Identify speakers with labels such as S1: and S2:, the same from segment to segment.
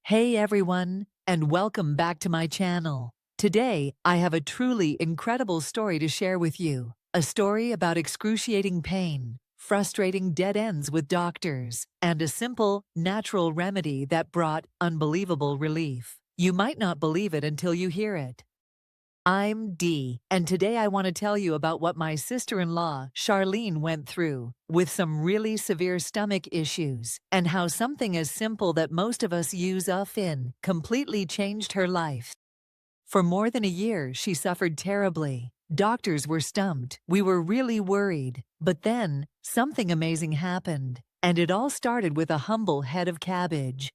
S1: Hey everyone, and welcome back to my channel. Today, I have a truly incredible story to share with you. A story about excruciating pain, frustrating dead ends with doctors, and a simple, natural remedy that brought unbelievable relief. You might not believe it until you hear it. I'm Dee, and today I want to tell you about what my sister-in-law, Charlene, went through with some really severe stomach issues, and how something as simple that most of us use often completely changed her life. For more than a year, she suffered terribly. Doctors were stumped. We were really worried. But then, something amazing happened, and it all started with a humble head of cabbage.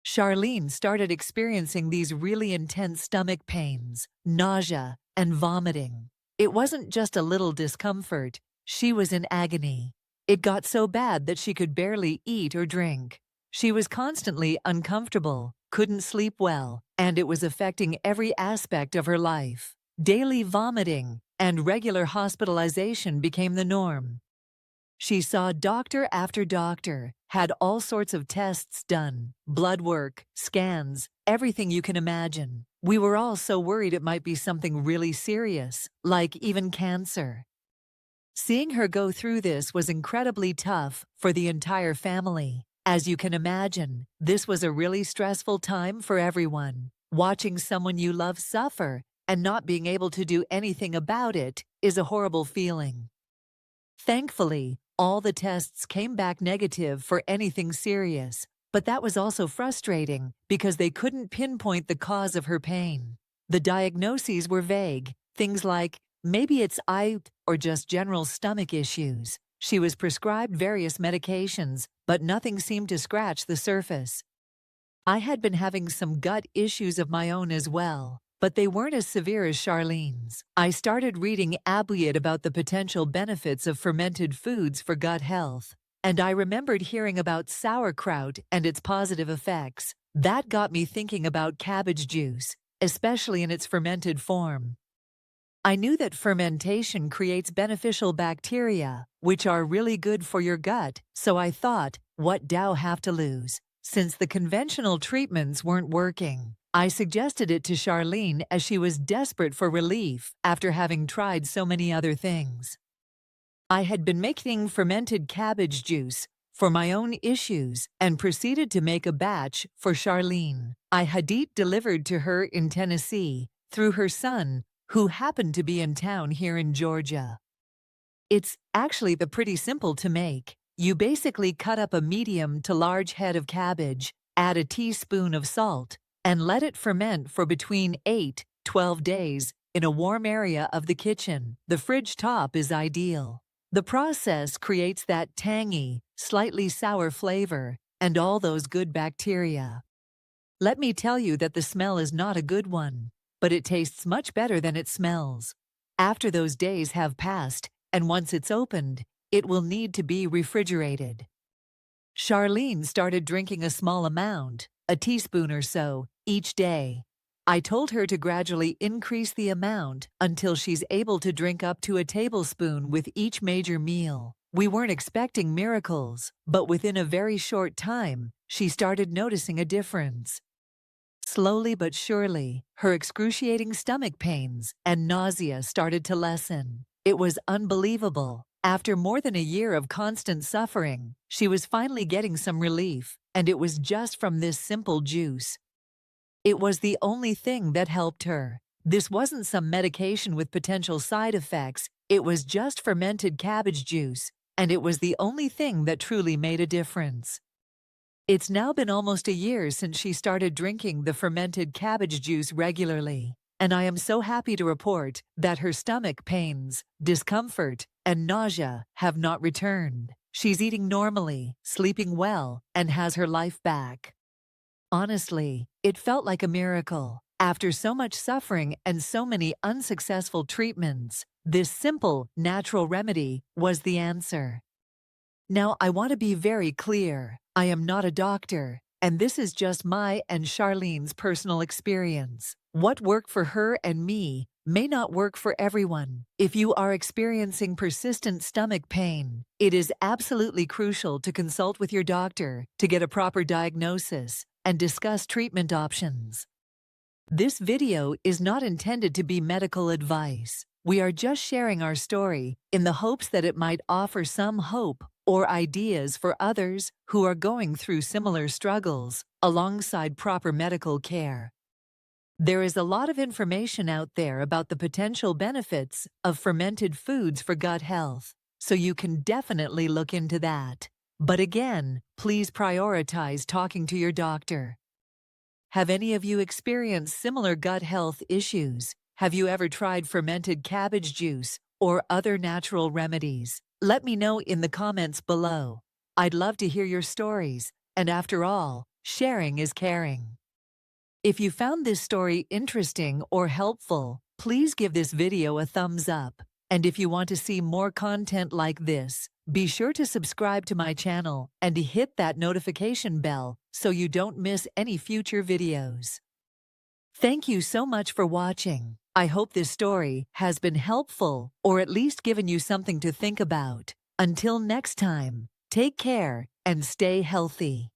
S1: Charlene started experiencing these really intense stomach pains, nausea, and vomiting. It wasn't just a little discomfort, she was in agony. It got so bad that she could barely eat or drink. She was constantly uncomfortable, couldn't sleep well, and it was affecting every aspect of her life. Daily vomiting and regular hospitalization became the norm. She saw doctor after doctor, had all sorts of tests done, blood work, scans, everything you can imagine. We were all so worried it might be something really serious, like even cancer. Seeing her go through this was incredibly tough for the entire family. As you can imagine, this was a really stressful time for everyone. Watching someone you love suffer and not being able to do anything about it is a horrible feeling. Thankfully, all the tests came back negative for anything serious, but that was also frustrating because they couldn't pinpoint the cause of her pain. The diagnoses were vague, things like, maybe it's eye or just general stomach issues. She was prescribed various medications, but nothing seemed to scratch the surface. I had been having some gut issues of my own as well, but they weren't as severe as Charlene's. I started reading about the potential benefits of fermented foods for gut health, and I remembered hearing about sauerkraut and its positive effects. That got me thinking about cabbage juice, especially in its fermented form. I knew that fermentation creates beneficial bacteria, which are really good for your gut, so I thought, what do I have to lose? Since the conventional treatments weren't working, I suggested it to Charlene as she was desperate for relief after having tried so many other things. I had been making fermented cabbage juice for my own issues and proceeded to make a batch for Charlene. I had it delivered to her in Tennessee through her son, who happened to be in town here in Georgia. It's actually pretty simple to make. You basically cut up a medium to large head of cabbage, add a teaspoon of salt, and let it ferment for between 8–12 days in a warm area of the kitchen. The fridge top is ideal. The process creates that tangy, slightly sour flavor and all those good bacteria. Let me tell you that the smell is not a good one, but it tastes much better than it smells. After those days have passed, and once it's opened, it will need to be refrigerated. Charlene started drinking a small amount, a teaspoon or so, each day. I told her to gradually increase the amount until she's able to drink up to a tablespoon with each major meal. We weren't expecting miracles, but within a very short time, she started noticing a difference. Slowly but surely, her excruciating stomach pains and nausea started to lessen. It was unbelievable. After more than a year of constant suffering, she was finally getting some relief, and it was just from this simple juice. It was the only thing that helped her. This wasn't some medication with potential side effects, it was just fermented cabbage juice, and it was the only thing that truly made a difference. It's now been almost a year since she started drinking the fermented cabbage juice regularly, and I am so happy to report that her stomach pains, discomfort, and nausea have not returned. She's eating normally, sleeping well, and has her life back. Honestly, it felt like a miracle. After so much suffering and so many unsuccessful treatments, this simple, natural remedy was the answer. Now, I want to be very clear. I am not a doctor, and this is just my and Charlene's personal experience. What worked for her and me may not work for everyone. If you are experiencing persistent stomach pain, it is absolutely crucial to consult with your doctor to get a proper diagnosis and discuss treatment options. This video is not intended to be medical advice. We are just sharing our story in the hopes that it might offer some hope or ideas for others who are going through similar struggles alongside proper medical care. There is a lot of information out there about the potential benefits of fermented foods for gut health, so you can definitely look into that. But again, please prioritize talking to your doctor. Have any of you experienced similar gut health issues? Have you ever tried fermented cabbage juice or other natural remedies? Let me know in the comments below. I'd love to hear your stories, and after all, sharing is caring. If you found this story interesting or helpful, please give this video a thumbs up. And if you want to see more content like this, be sure to subscribe to my channel and hit that notification bell so you don't miss any future videos. Thank you so much for watching. I hope this story has been helpful or at least given you something to think about. Until next time, take care and stay healthy.